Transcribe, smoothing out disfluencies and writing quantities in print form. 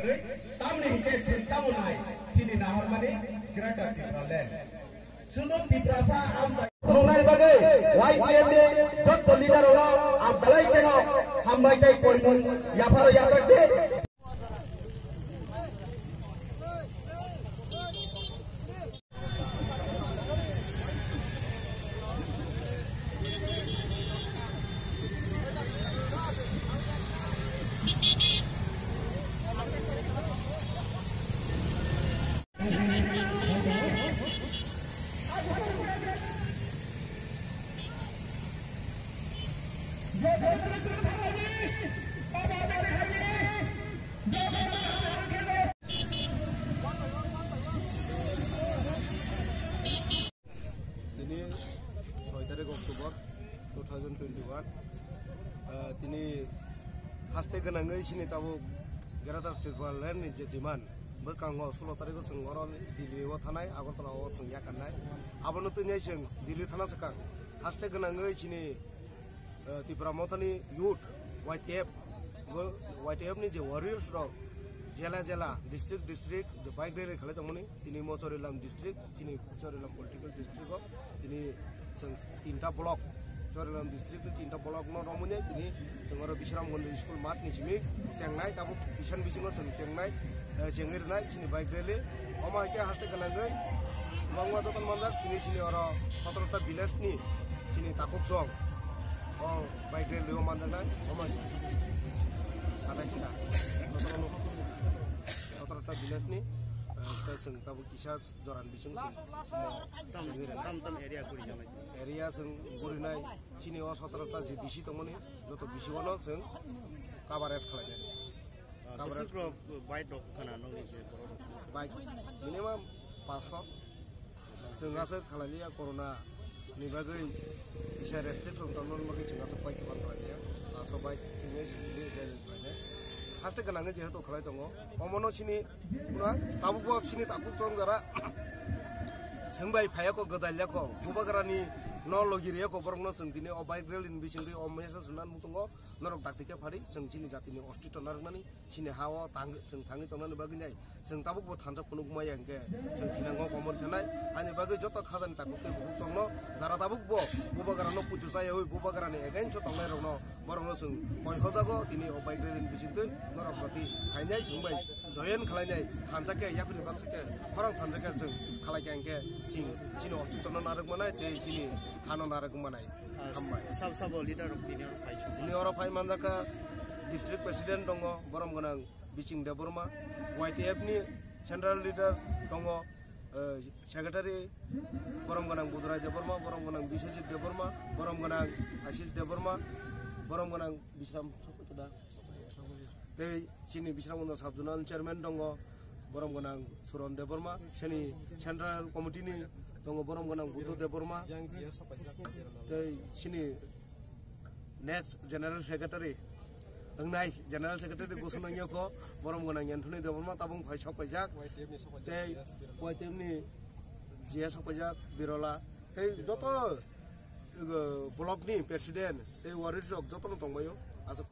gere tamni hike sin tamunai sini naharmani greater Tipraland sudut Tiprasa am nongai bagai YPM de jot leader ono am balai keno hambai tai poimun yaparo yakte Oktober 2021 tini haste ganangai sini tabu Greater Tipraland ni je demand bekango 16 tarik senggoron Dili wa thanai Agartala wa sengya kanai abonu tunyai seng Dili thana sakang haste ganangai sini Tripura mothani youth YTF ni je warriors ro jela district je bike rally khale tongmani tini Mochorilam district sini Mochorilam political district ko tini tinta block Chorilam district tinta block no romunya tini sengoro Bisramganj school mat ni chimi sengnai tabu kisan bisingo sengnai jengir nai sini bike rally oma ke haste ganangai bangwa jotan manjak tini sini oro 17 ta village ni sini takuk jong bike rally o manjak nai sama sada sina 17 ta village ni seng tabu kisah joran bising tam area guri jamai area seng guri nai sini o 17 ta je bisi tongmani joto bisi ono seng coverage khalai coverage pro bike dok thana no ni je bike minimum 500 seng ase khalalia corona ni bagai kisah restriction tongnon magi seng ase bike ban khalai so bike ni je je haste ganangai jehetu khalai tongo omono sini pura tabuko sini takuk jong jara sengbai phayako gadalyako bubagarani no logiriya ko borno sengtini o bike rally ni bisingri o mesa sunan musungo norok daktike phari sengchini jatini ostito narnani sini hawa tang seng thangi tonani baginai seng tabuk bo thanjak phunuk maya engke seng thinango komor thanai ani bagi joto khajani takukte bubuk jongno jara tabuk bo bubagarano puju sai hoi bubagarani again cho tonglai rokno borno seng koi hojago tini o bike rally ni bisingte norok gati hainai sengbai joyen khlainai thanjake yakuni baksake khorang thanjake seng khalai engke sini ostito narok manai te sini hano narak manai hambai sab leader ini ora pai manjaka district president dongo borom ganang Bising Deborma YTF ni central leader dongo secretary borom ganang Budrai Deborma borom ganang Biswajit Deborma borom ganang Ashish Deborma borom ganang Bisram sokotoda te sini Bisramganj subzonal chairman dongo borom ganang Suron Deborma sini central committee ni dongo borom ganang Buddho Deborma te sini next general secretary tengnai general secretary gosonangnya ko borom ganang Anthony Deborma tabung phai sopajak te YTF ni jia sopajak birola te joto block ni president te waris jok joto tongbayo